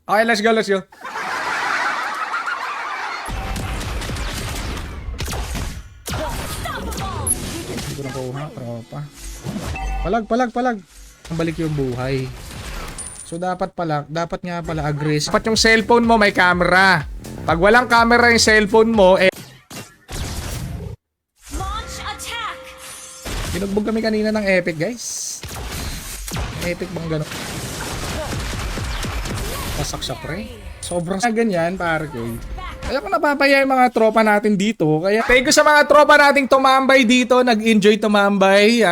Okay, let's go, let's go. Hindi ko nakuha, tropa. Palag. Ang balik yung buhay. So dapat nga pala aggressive. Dapat yung cellphone mo may camera. Pag walang camera yung cellphone mo, Launch attack. Binugbog kami kanina ng epic, guys. Epic bang gano'n? Pasak siya, pre. Sobrang sa ganyan, pare ko. Kaya kung napapaya yung mga tropa natin dito, kaya thank you sa mga tropa nating tumambay dito, nag-enjoy tumambay.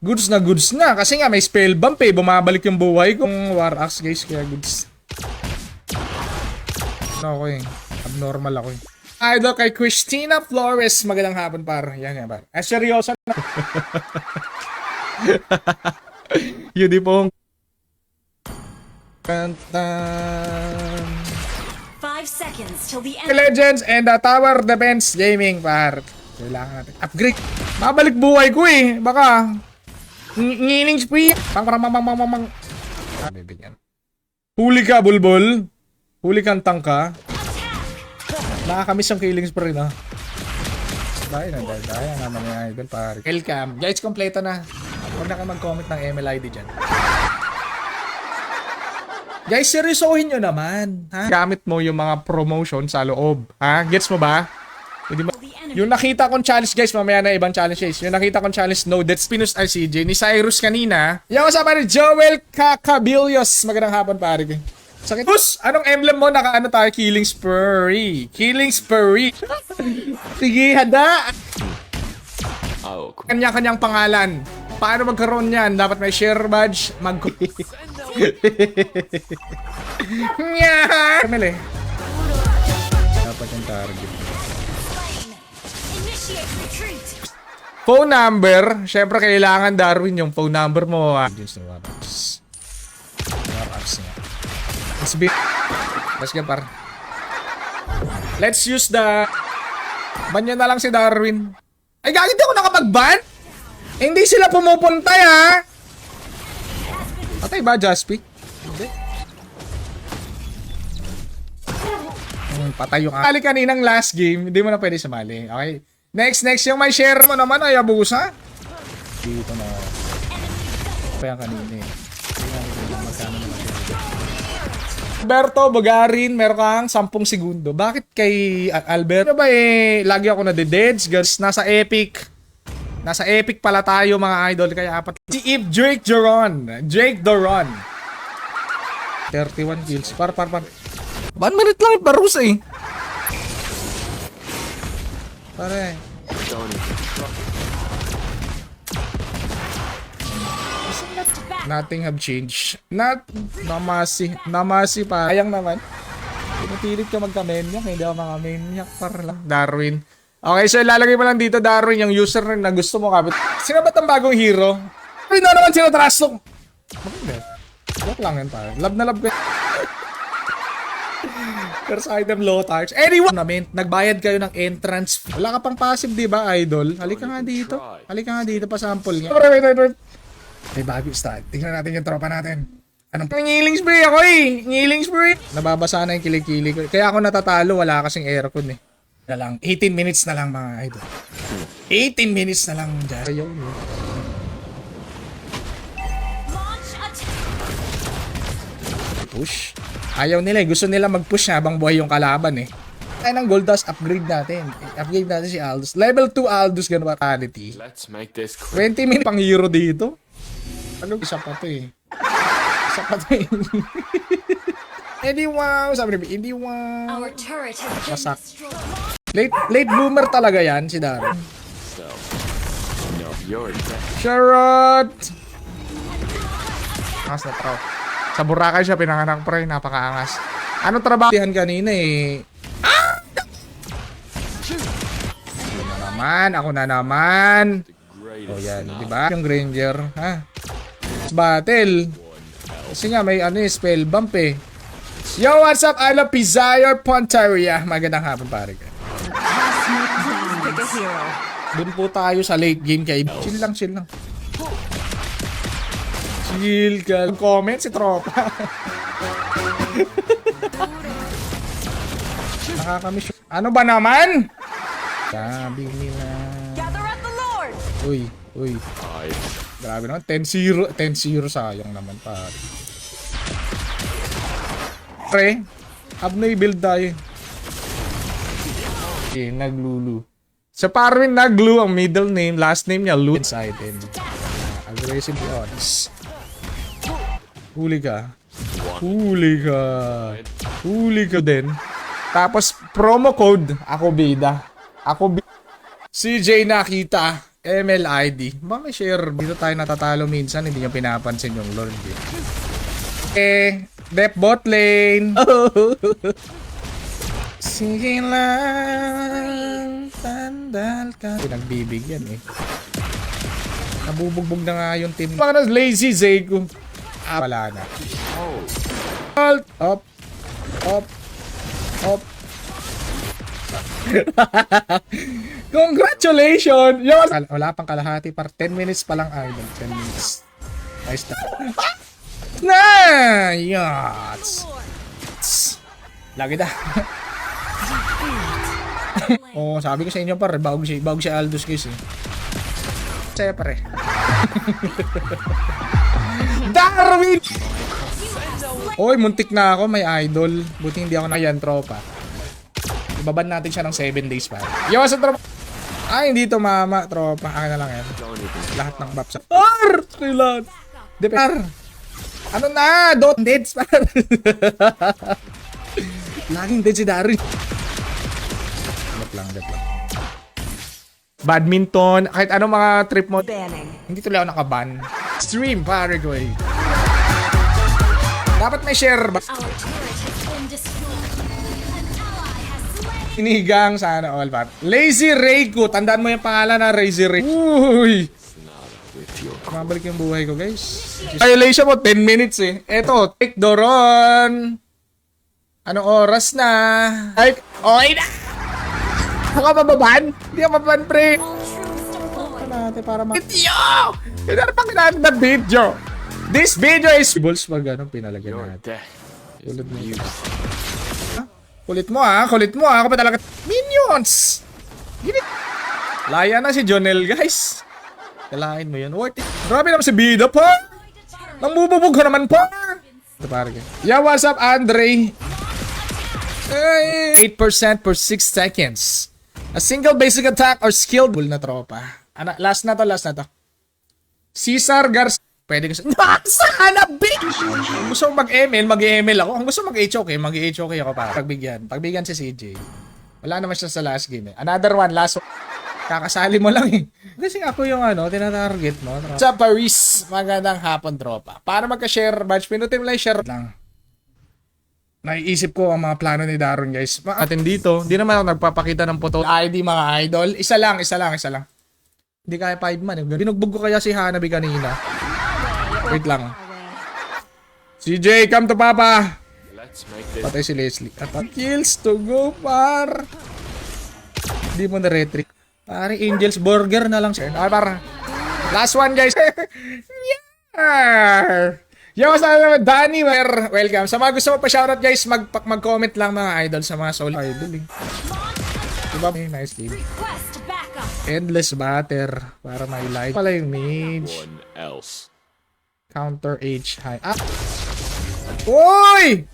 Goods na, kasi nga may spell bump eh, bumabalik yung buhay kung War Axe, guys, kaya goods. Ako eh, abnormal ako eh. Idol kay Christina Flores, magandang hapon par. Yan yan par. Seryoso na. Yun di pong kantan. 5 seconds till the end. Legends and the Tower Defense Gaming par. Kailangan natin upgrade. Mabalik buhay ko eh. Baka ngiling spree. Pang. Bibigyan. Huli ka bulbul. Huli kang tangka. Nakakamiss yung killing spree na. Dahil naman yung idol pare. Welcome. Guys, kompleto na. Huwag na kayo mag-comment ng MLID dyan. Guys, seryosohin nyo naman. Ha? Gamit mo yung mga promotion sa loob. Ha? Gets mo ba? Yung nakita kong challenge, guys, mamaya na ibang challenge, guys. Yung nakita kong challenge, no, that's Pinus RCJ ni Cyrus kanina. Yung kasama ni Joel Cacabillos. Magandang hapon, pare. Sakit. Pus, anong emblem mo? Naka-ano tayo? Killing Spree. Killing Spree. Sige, handa. Kanya-kanyang pangalan. Paano magkaroon yan? Dapat may share badge. Kamil eh. Dapat yung target. Initiate retreat. Phone number. Siyempre, kailangan Darwin yung phone number mo. War Axe nga. Let's go par. Let's use the banyo na lang si Darwin. Ay gagawin di ako nakapag-ban? Hindi sila pumupunta ha. Patay ba Jaspi? Hindi. Patay yung akali kaninang last game. Hindi mo na pwede sumali. Okay. Next yung may share mo naman ay abusa. Dito na. Pa yan kanina eh. Magkano naman siya. Alberto Bogarin, meron kang 10 segundo. Bakit kay Alberto ba eh, lagi ako nade-deads, guys. Nasa epic pala tayo mga idol, kaya apat. Si Eve Drake Doron. 31 kills. Par. 1 minute lang iparus eh. Pare. Nothing have changed. Namasi pa. Ayang naman. Pinupilit ka magka-maniac. Hindi ako mga-maniac. Para lang. Darwin. Okay, so ilalagay mo lang dito, Darwin, yung username na gusto mo kapit. Sino ba itong bagong hero? Ay, na naman sino trasok. Maganda. Joke lang yan pa. Love na love ko. First item, low touch. Anyway, nagbayad kayo ng entrance. Wala ka pang passive, di ba, idol? Halika nga dito. Pa sample nga. Wait. May bago start. Tingnan natin yung tropa natin. Anong ngiling spray ako eh? Ngiling spray. Nababasa na yung kilikili ko. Kaya ako natatalo. Wala kasing aircon eh. 18 minutes na lang mga idol. 18 minutes na lang dyan. Ayaw mo. Push. Ayaw nila eh. Gusto nila mag-push na habang buhay yung kalaban eh. Kaya ng gold dust, upgrade natin. Upgrade natin si Aldous. Level 2 Aldous, ganun fatality. Let's make this quick. 20 minutes pang hero dito. Ano? Isa pa to eh. Hindi wow. Sabi niya, hindi wow. Our turret has been Masak. destroyed. Late bloomer talaga yan, si Darren. So, no, you're dead. Charot! Angas na tro. Sa Boracay siya, pinanganak pre. Napakaangas. Anong trabaho? Kanina eh. Ako na naman. Oh yan, di ba? Yung Granger, ha? Battle. Kasi nga may ano eh, spell bump eh. Yo, what's up? I love Pizzayor Pontaria. Magandang hapon pare. Pick a hero. Doon po tayo sa late game kay chill lang. Chill ka. Comment si tropa. Nakakamiss. Ano ba naman? Sabi nila. Gather at the Lord. Uy. I Grabe naman. 10-0. 10-0 sayang naman pare. Pre, abnoy build tayo. Okay, naglulu. Sa Parwin naglu ang middle name, last name niya Lu. Inside and aggressively honest. Huli ka. Huli ka din. Tapos promo code ako bida. CJ nakita MLID. Ba may share dito tayo natatalo minsan, hindi niya pinapansin yung Lord. Dep bot lane. Sige lang, tandal ka. Pinagbibigyan eh. Nabubugbog na nga yung team. Mga lazy Zayko. Wala na. Up. Congratulations! Yo! Wala pang kalahati. 10 minutes pa lang. 10 minutes. Nice na. Yes! Lagi na. Oh, sabi ko sa inyo pare, bago si Aldous guys eh. Saya pare. Darwin! Oy, muntik na ako, may idol. Buti hindi ako yan, tropa. Ibaban natin siya ng 7 days pa. Yo, sa tropa. Ay, hindi to mama, tropa. Akin na lang yan. Lahat ng baps. Kailan? Depar. Ano na? Don't deads, par. Laging dead si Darwin. Dep lang. Badminton, kahit anong mga trip mo. Banning. Hindi tuloy ako nakaban. Stream, pare ko eh. Dapat may share. Our turret has been destroyed. An ally has slain. Inigang sana all par. Lazy Reiko. Tandaan mo yung pangalan na Lazy Reiko. Uy! with your Mabalik yung buhay ko guys. Violation mo 10 minutes eh. Eto, take Doron. Anong oras na? Ay, okay na! Ako ka mababan? Hindi ka mababan pre. All troops deployed. Natin para video! Yun na pang natin na video. This video is balls pag anong pinalagyan your natin. death is Tulad mo. abuse. Kulit mo ha, kulit mo ha. Ako pa talaga. Minions! Ginit. Laya na si Jonel guys. Kalahin mo yun. Worth it. Grabe naman si Bida pa. Nambububog ka naman pa. Ito pare ka. Yeah, what's up Andre? Ay, 8% per 6 seconds. A single basic attack or skilled bull na tropa. Last na to. Cesar Garcia. Pwede ko sa... Sana, bitch! Kung gusto mo mag-ML, mag-ML ako. Kung gusto mo mag-HOK, mag-HOK ako para. Pagbigyan si CJ. Wala naman siya sa last game eh. Another one, last one. Kakasali mo lang eh. Kasi ako yung tinatarget mo. Sa Paris, magandang hapon tropa. Para magka-share badge, pinutin mo lang share lang. Naiisip ko ang mga plano ni Daron guys. Atin dito, hindi naman ako nagpapakita ng photo ID mga idol. Isa lang. Hindi kaya 5 man. Binugbog ko kaya si Hanabi kanina. Wait lang. CJ, come to Papa. Let's make this Patay si Leslie. At kills to go par. Hindi mo na retrick. Pare, Angel's Burger na lang siya. Para. Last one guys. Yeah. Yo, saan naman? Danny, welcome. Sa mga gusto mo pa shoutout guys, mag-comment lang mga idol sa mga solo idol eh. Diba? Nice game. Request backup. Endless batter para may light. Pala yung mage. one else. Counter H high. Ah! Uy!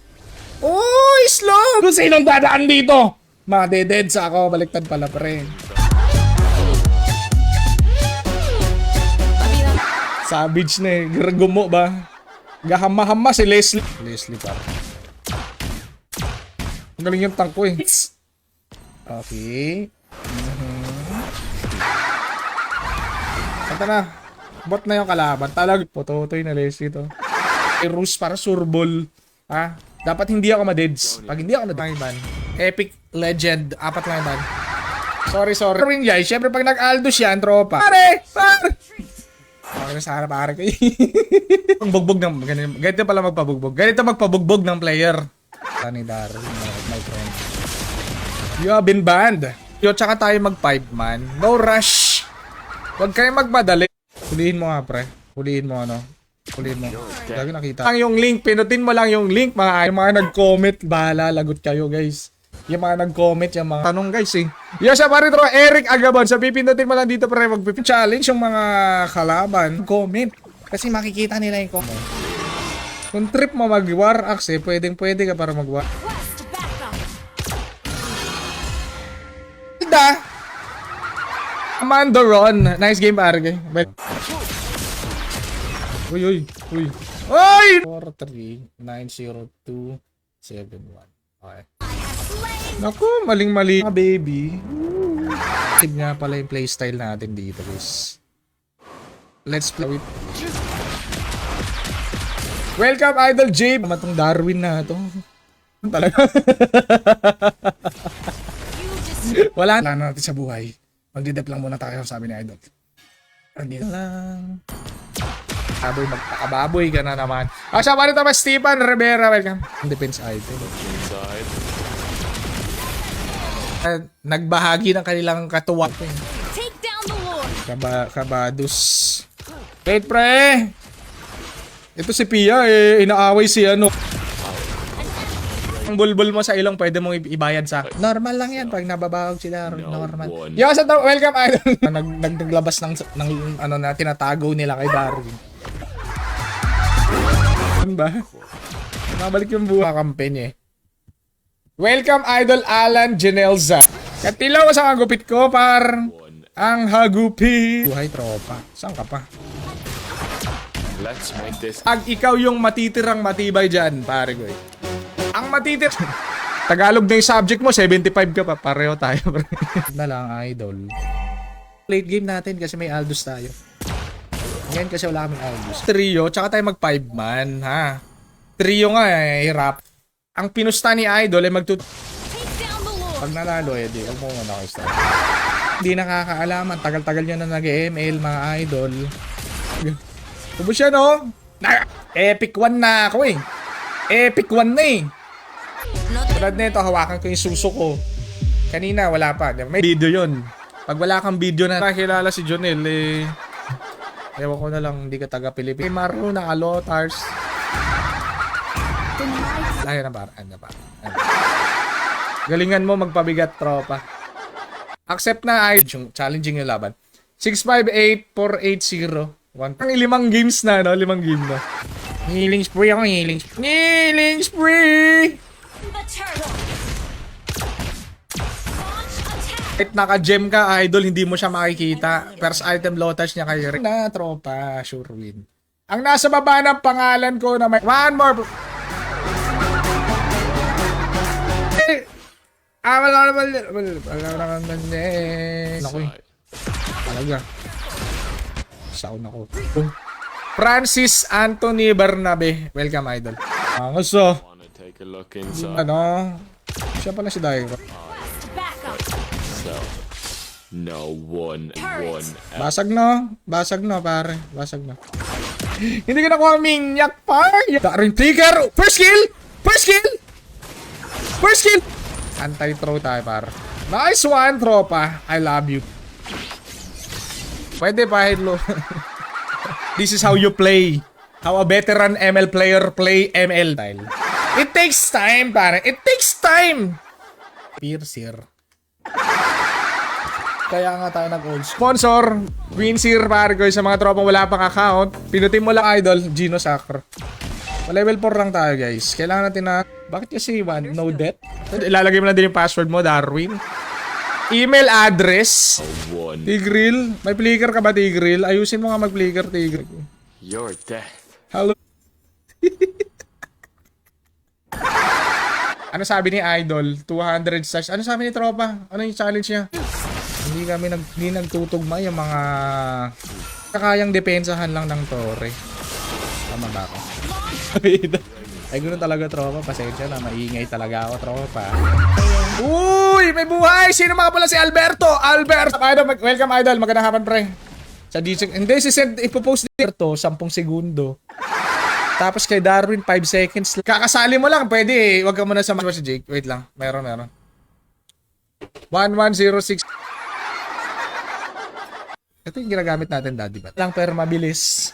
Uy! Slow! Kung sinong dadaan dito? Mga dead sa ako. Baliktad pala pre. Savage na eh. Gumo ba? Gahama-hama si Leslie. Leslie pa. Ang galing yung tank ko eh. Okay. Kanta na. Bot na yung kalaban. Talag. Pototoy na Leslie to. Rus para surbol. Ha? Dapat hindi ako ma-deads. Pag hindi ako na-ban. Epic Legend. 4 lang ban. Sorry. Ring guys. Siyempre pag nag-Aldous yan, tropa. Pare! Okay na sana pare ko. Ang bugbog ng... Ganito pala magpabugbog. Ganito magpabugbog ng player. Tani Darwin, my friend. You have been banned. Yo, tsaka tayo mag 5 man. No rush. Huwag kayo magmadali. Hulihin mo nga pre. Hulihin mo ano. Ulit mo. Lagi nakita. Ang yung link, pinutin mo lang yung link, yung mga nag-comment, bahala, lagot kayo guys. Yung mga nag-comment, yung mga tanong guys eh. Yung sa paritro, Eric Agabon, sa pipindutin mo lang dito pre, mag-challenge yung mga kalaban. Comment. Kasi makikita nila yung comment. Kung trip mo mag-war axe, pwede ka para mag-war. Request backup. Ida! Amanda Ron. Nice game, pare. Uy. 4390271. Okay. Naku, maling-mali. Baby. Tip nga pala yung playstyle natin dito, guys. Let's play with... Welcome, Idol Jabe. Matong Darwin na to. Talaga. Wala na natin sa buhay. Magdidep lang muna tayo, sabi ni Idol. Andito lang. Magpakababoy ka na naman. Siya pa rin naman, Stephen Rivera. Welcome. Defense item. Inside. Nagbahagi ng kanilang katuwak. Take down the Lord. Kabadus. Wait, pre. Ito si Pia, inaaway si ano. Ang bulbul mo sa ilong, pwede mong ibayad sa akin. Normal lang yan pag nababawag sila. Normal. Yo, sa welcome, Idol. Naglabas ng ano na tinatago nila kay Darwin. Ano ba? Mabalik yung buha campaign eh. Welcome, Idol Alan Genelza. Katilaw sa hagupit ko, par. Ang hagupit. Buhay tropa. Saan ka pa? Let's make this. Ikaw yung matitirang matibay dyan, pare ko eh. Ang matitir... Tagalog na yung subject mo, 75 ka pa. Pareho tayo, pre. Na lang, Idol. Late game natin kasi may Aldous tayo. Ngayon kasi wala kaming Aldous. Trio, tsaka tayo mag 5-man, ha? Trio nga eh, hirap. Ang pinusta ni Idol ay Take down the Lord. Pag nalalo, di huwag mo muna kayo start. Hindi nakakaalaman. Tagal-tagal nyo na nag-ML, mga Idol. Tubos siya, no? Epic 1 na ako eh. Epic 1 na eh. Tulad nito, hawakan ko yung suso ko. Kanina, wala pa. May video yun. Pag wala kang video na nakilala si Jonel, eh... Ewan ko na lang, hindi ka taga-Pilipin. Maro na Alotars. Ay, na para. Galingan mo magpabigat, tropa. Accept na ay challenging yung laban. 658-480. Ang 5 games na, no? 5 games na. Healing spree ako, healing spree! The turtle. Launch attack. Kahit naka-gem ka, Idol, hindi mo siya makikita. First item lotas niya kayo rin. Na, tropa, sure win. Ang nasa baba ng pangalan ko na may... One more! Wala naman eh. Naku eh. Talaga. Sound ako. Francis Anthony Bernabe. Welcome, Idol. Angas oh. Wanna take a look inside. Ano? Siya pala si Dayo. Request backup. So, no one. Basag na, pare. Basag na. Hindi ka nakuha minyak, pare. Daring trigger. First kill. Anti-throw tayo, pare. Nice one, tropa. I love you. Pwede pa, Hidlo. This is how you play. How a veteran ML player play ML style. It takes time, pare. It takes time. Piercer. Kaya nga tayo nag-old. Sponsor, Queenseer, pare ko. Sa mga tropang wala pang account, pinutin mo lang, Idol, Gino Sacre. Level 4 lang tayo, guys. Kailangan natin na... Bakit kasi one? No debt? Ilalagay mo lang din yung password mo, Darwin. Email address. Tigril. May flicker ka ba, Tigril? Ayusin mo nga mag-flicker, Tigril. Your death. Hello. Ano sabi ni Idol? 200 stars. Ano sabi ni Tropa? Ano yung challenge niya? Hindi nagtutugma yung mga kakayang depensahan lang ng Torre. Tama ba ako? Ay, ganoon talaga, Tropa. Pasensya na. Maingay talaga ako, Tropa. Uy! May buhay! Sino mga pala si Alberto? Idol, welcome, Idol. Magandang hapon, pre. Sa DJ. Hindi, ipopost dito 10 segundo. Tapos kay Darwin, 5 seconds. Kakasali mo lang, pwede eh. Huwag ka muna sa si Jake. Wait lang. Meron. 1106. Ito yung ginagamit natin, Daddy Bat. Lang pero mabilis.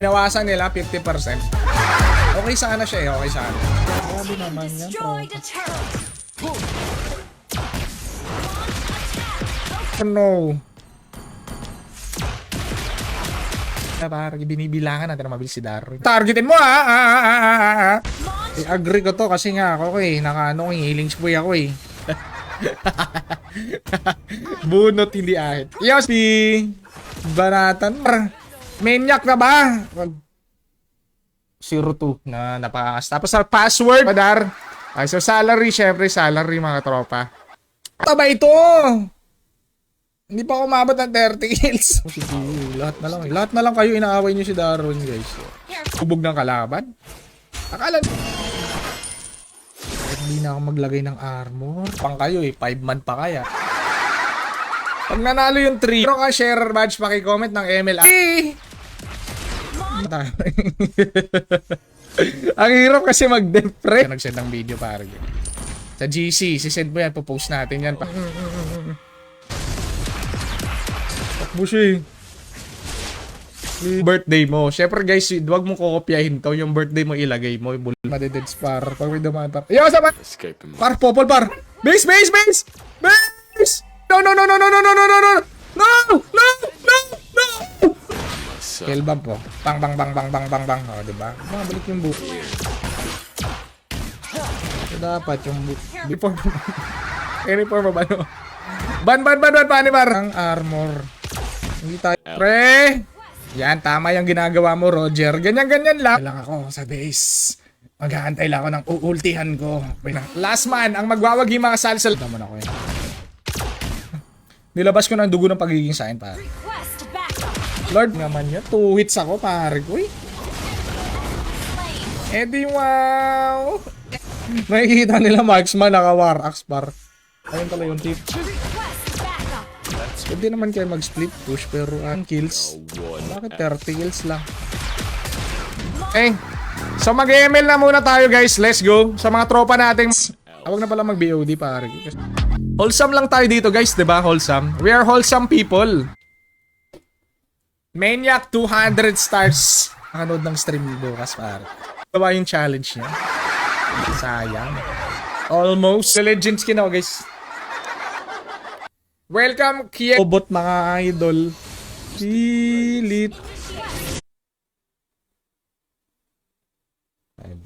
Pinawasan nila 50%. Okay sana siya eh, okay sana. Grabe naman yan, bro. Destroyed a turret. Oh no. Parang binibilangan natin na mabilis si Darwin. Targetin mo ha! I-agree ko to kasi nga ako eh. Naka-ano eh, healing spray ako eh. Bunot hindi ahit. Yo, si Banatan. Maniac na ba? 02 na napakas. Tapos sa password, Padar. Ay, so salary, syempre salary mga tropa. Taba ito! Hindi pa ako umabot ng 30 kills. Lahat na lang. Lahat na lang kayo inaaway niyo si Darwin, guys. Hubog ng kalaban. Akala hindi na ako maglagay ng armor. Pang kayo eh, 5 man pa kaya. Pag nanalo yung 3, pero ka share badge, paki-comment ng MLI. Ang hirap kasi mag-defre. Nag-send ng video pare. Sa GC, sisend mo yan, popost natin yan. Bushi. Birthday mo. Syempre guys, huwag mo kokopyahin to. Yung birthday mo ilagay mo. Madeded spar. Pag may dumaan par. Yo, saan? Escape him. Par, popol par. Base, base, base! Base! No, no, no, no, no, no, no, no, no, no! No! No! No! No! So, Kill bump po. Bang, bang, bang, bang, bang, bang, bang. O, diba? Mabalik yung book. So, dapat yung book. Before uniform ba, no? Ban, Panibar! Ang armor. Hindi tayo. Pre! Yan, tama yung ginagawa mo, Roger. Ganyan-ganyan lang. Kailangan ako sa base. Mag-aantay lang ako ng uultihan ko. Last man, ang magwawagi mga salsal. Tama na ko eh. Nilabas ko ng dugo ng pagiging sign, pare. Request backup. Lord naman yun. 2 hits ako, pare ko eh. Edi wow. Nakikita nila marksman, naka-war axe par. Ayun pala yung tip. Request backup. Pwede naman kayo mag-split push pero ang kills. Bakit 30 kills lang? Eh, so mag-ML na muna tayo guys. Let's go. Sa mga tropa natin. Huwag na pala mag-BOD pare. Wholesome lang tayo dito guys, diba? Wholesome. We are wholesome people. Maniac 200 stars. Nakanood ng stream bukas pare. Gawa yung challenge niya. Sayang. Almost. The legend skin ako guys. Welcome, Kia. Obot mga idol. Pilit.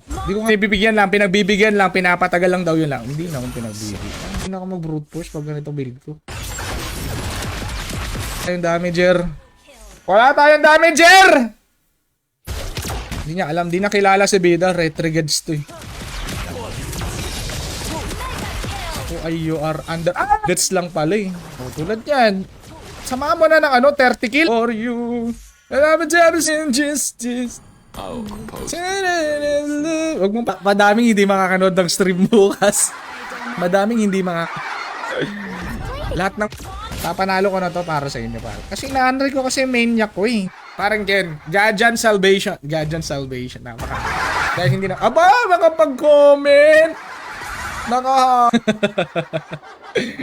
Hindi ko bibigyan lang, pinagbibigyan lang, pinapatagal lang daw yun lang. Hindi na akong pinagbibigyan. Hindi na ako mag-brute push pag ganito build ko. Tayong damager. Wala tayong damager! Hindi niya alam, di nakilala si Bida. Retrigades to eh. Ay, you are under... Gets lang pala eh. O, tulad yan. Samahan mo na ng ano, 30 kill. For you. I love a jealous injustice. oh, post. Huwag mong madaming hindi makakanood ng stream bukas. Madaming hindi lahat ng... Papanalo ko na to para sa inyo. Para. Kasi na-unread ko kasi maniac ko eh. Parang Ken. Gajan Salvation. Gajan Salvation. Napaka... Dahil hindi na... Aba! Makapag-comment!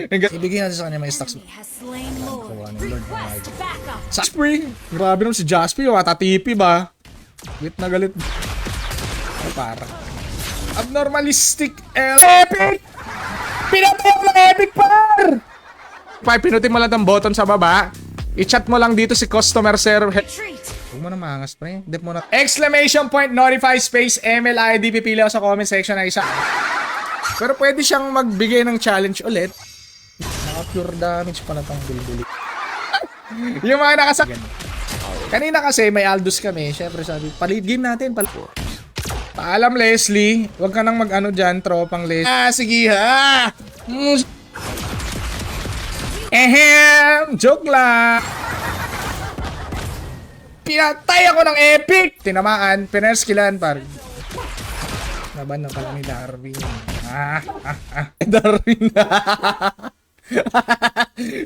Ibigay natin sa kanya may stocks. Has slain Lord. Request backup. Sa spring! Grabe naman si Jaspi. Matatipi ba? Galit na galit. Ay, para. Abnormalistic epic! Pinatay mo ng epic par! Pinutin mo lang ang button sa baba. I-chat mo lang dito si customer service. Retreat. Huwag mo na maangas, pre. Dip mo na. Exclamation point, notify space, MLID. Pipili ako sa comment section na isa. Pero pwede siyang magbigay ng challenge ulit. Naka-pure damage pa na tong bulbuli. Yung mga nakasak... Kanina kasi may Aldous kami. Syempre sabi, palit game natin. Paalam Leslie. Huwag ka nang mag-ano dyan, tropang Leslie. Sige ha! Joke lang! Pinatay ako ng epic! Tinamaan, pinerskilan par. Laban na pala ni Darwin. Darwin.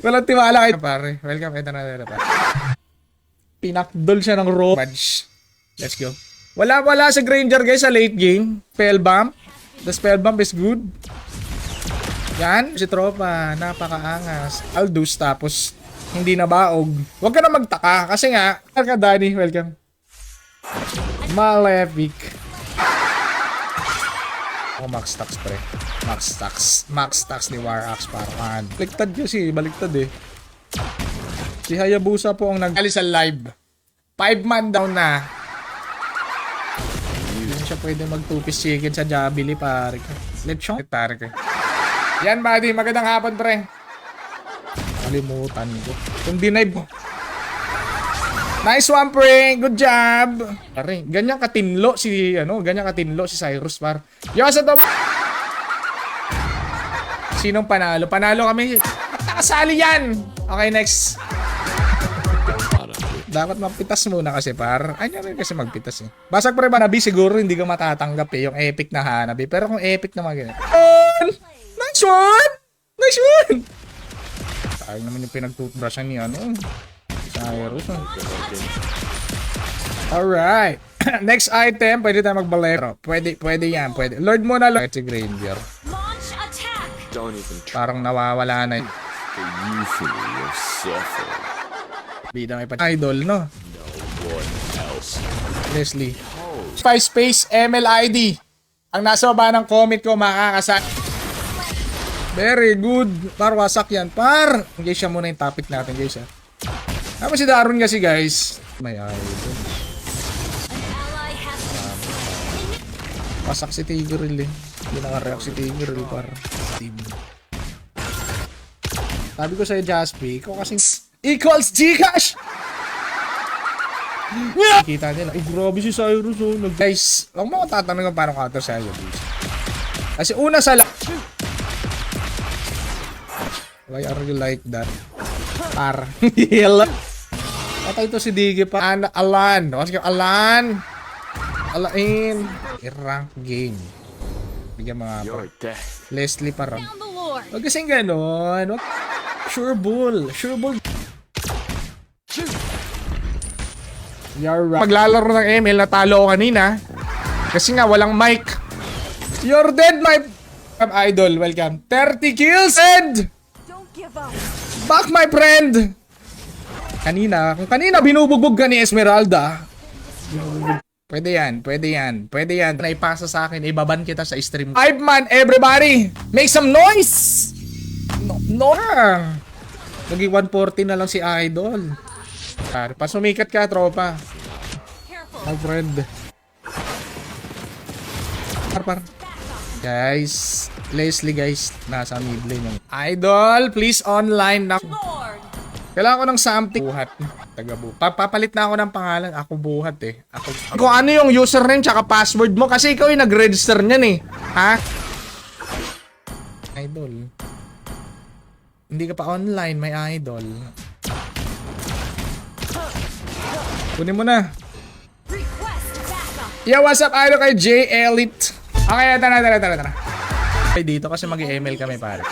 Walang tiwala kayo. Pare, welcome. Ito na pare. Pinakdol siya ng raw badge. Let's go. Wala sa Granger guys sa late game. Spell bump. The spell bump is good. Yan. Si tropa. Napakaangas. Aldous tapos hindi na baog. Huwag ka na magtaka. Kasi nga. Welcome Danny. Welcome. Malefic. Oh, Max Tax pre. Max Tax. Max Tax ni War Axe parahan. Baliktad kasi, baliktad eh. Si Hayabusa po ang nag-ali sa live. 5 man down na. Hindi siya pwede mag-2-piece chicken sa Jabili, pare. Lechon? Pare ka. Yan, buddy. Magandang hapon, pre. Kalimutan ko. Kung deny mo. Nice one, pre. Good job. Pare, ganyan katinlo si, ganyan katinlo si Cyrus, par. Yo, sa to. Sinong panalo? Panalo kami. Nakasali yan. Okay, next. Dapat magpitas muna kasi, par. Ay, rin kasi magpitas eh. Basag pre ba, Nabi, siguro hindi ka matatanggap eh. Yung epic na Hanabi. Pero kung epic na mga nice one! Nice one! Sayang naman yung pinag-toothbrushan ni Cyrus. Alright. Next item, pwede tayo magbalero. Pwede yan, pwede. Lord muna lang. Si Granger. Launch attack. Don't even try. Parang nawawala na yun. The euphony of suffering. Bida may pa-idol, no? No one else. Leslie. Spy Space MLID. Ang nasa baba ng comment ko, makakasak. Very good. Par, wasak yan. Par! Engage siya muna yung topic natin, guys. Tapos si Daron kasi, guys. May idol. An ally has Wasak si Tigreal eh. Hindi naka-react si Tigreal, par. Team. Sabi ko sa'yo, Jaspi, ikaw kasing equals Gcash! Kita nila. Ay, grabe si Cyrus, oh. Guys, huwag mo ako tatanong kung paano counter sa'yo, guys. Kasi una sa why are you like that? Par. Patay to si Digi pa. Alan. Kasi Alan. Alain. I-rank game. Bigyan mga Your death. Leslie para. found the Lord. Huwag kasing ganon. Sure bull. Sure bull. You're right. Paglalaro ng ML, natalo ko kanina. Kasi nga, walang mic. You're dead, my idol. Welcome. 30 kills and Don't give up. back, my friend. Kung kanina binubugbog ka ni Esmeralda. Pwede yan. Naipasa sa akin, ibaban kita sa stream. 5 man, everybody. Make some noise. No. Naging 140 na lang si Idol. Pa sumikat ka, tropa. Careful. My friend. Par. Guys, Leslie guys, nasa mid lane yung Idol, please online na. Lord. Kailangan ko ng something. Buhat. Papalit na ako ng pangalan. Ako buhat eh. Kung ano yung username tsaka password mo kasi ikaw yung nag-register niyan eh. Ha? Idol. Hindi ka pa online, may idol. Kunin mo na. Request backup. Yo, what's up, idol kay J Elite? Okay, tara. Okay, dito kasi mag-ML kami, pare.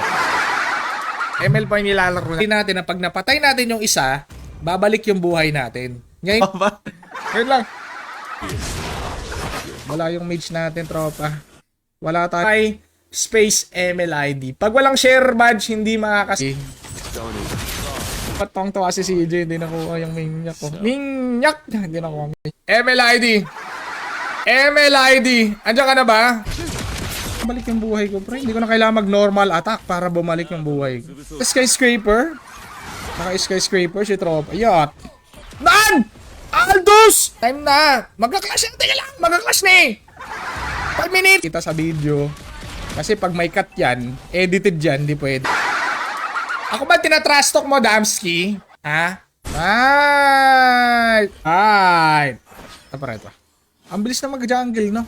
ML pa yung nilalaro natin na pag napatay natin yung isa, babalik yung buhay natin. Ngayon, ngayon lang. Wala yung mage natin, tropa. Wala tayo. Ay, space MLID. Pag walang share badge, hindi makakasi. Don't even. Patong to kasi si CJ, hindi nakuha yung minyak ko. Minyak! Hindi nakuha. MLID! Andiyan ka na ba? Balik yung buhay ko, pre. Hindi ko na kailangan mag-normal attack para bumalik yung buhay ko. Skyscraper? Naka-skyscraper si tropa. Yacht. Daan! Aldous! Time na! Magka-clash na! Teka lang! Magka-clash na eh! 5 minutes! Kita sa video. Kasi pag may cut yan, edited yan, di pwede. Ako ba tinatrash talk mo, Damski? Ha? Right! Ito. Ang bilis na mag-jungle, no?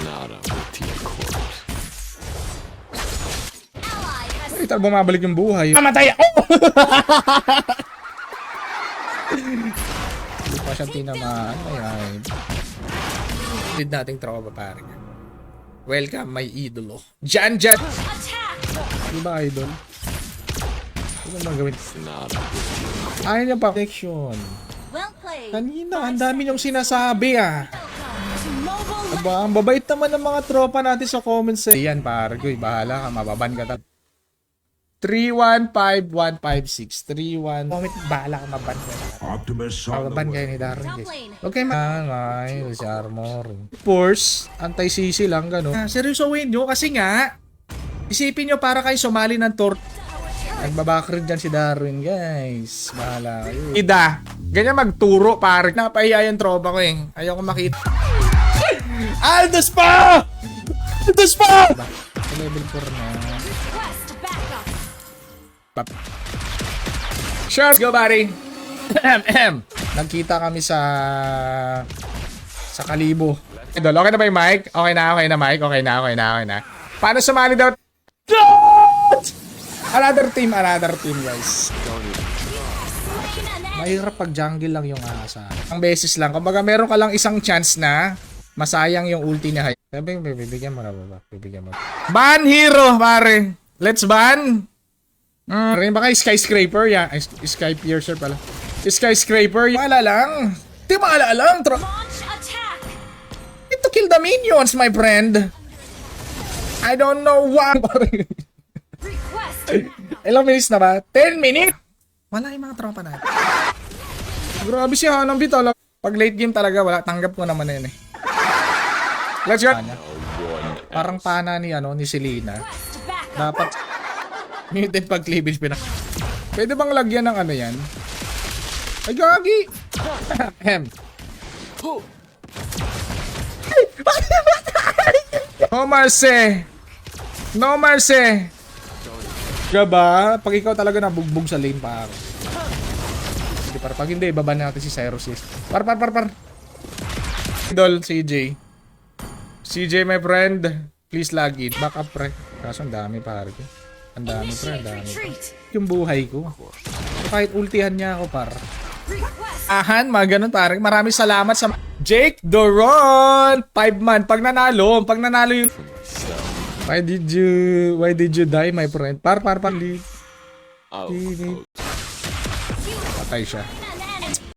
Not a routine court. Ally has Ito, bumabalik yung buhay. Mamatay ako! Hindi pa siyang tinamaan. Ayan. Lead nating tropa, pare. Welcome, my idolo. Jan! attack. Di ba, idol? Ano bang gawin? Not a routine court. Ayaw niya pa. Protection. Well played. Kanina, ang dami niyong sinasabi, ah. To mobile. Aba, ang babait naman ng mga tropa natin sa comments. Yan, pare ko. Bahala ka, mababan ka. 315156. 31. Moment, bahala ka maban ka lahat. Optimus on the Maban kayo way. ni Darren. Top guys. lane. Okay, si armor. Force, anti-CC lang, gano'n. Seryosohin nyo kasi nga, isipin nyo para kayo sumali ng tour. Nagbabackread dyan si Darwin, guys. Bahala kayo. Ida, ganyan magturo, pare. Napahiya yung tropa ko eh. Ayaw ko makita. Aldos pa! Aldos pa! Sa level 4 na. Request backup. Pap. Sure, go buddy. Nagkita kami sa Kalibo. Idol, okay na ba yung mic? Okay na mic. Okay na. Paano sumali daw? Another team guys. Mahirap pag jungle lang yung asa. Ang beses lang. Kumbaga meron ka lang isang chance na masayang yung ulti niya. Sabi, bibigyan mo na ba? Bibigyan mo. Ban hero, pare. Let's ban. Rin ba kayo skyscraper? Yeah, sky piercer pala. Skyscraper. Maala lang. Di maala lang. Launch attack. To kill the minions, my friend. I don't know why. Request. Ilang minutes na ba? 10 minutes? Wala yung mga tropa natin. Grabe si Hanang Bitala. Pag late game talaga, wala. Tanggap ko naman na yun eh. Let's go. Parang pana ni Selena. Request backup. Dapat muted pag cleavage pinak. Pwede bang lagyan ng ano yan? Ay, gagi! No mercy! No mercy! Gaba, pag ikaw talaga nabugbog sa lane pa ako. Hindi, pag hindi, baba natin si Cyrus. Par. Idol, CJ. CJ, my friend. Please log in. Back up, pre. Kaso ang dami, pare. Ang dami, pre. Ang Initiate dami. retreat. Yung buhay ko. So, kahit ultihan niya ako, par. Request. Ahan, mga ganun, pare. Maraming salamat sa Jake Doron. 5 man. Pag nanalo yung... Why did you die, my friend? Par. Oh, Patay siya.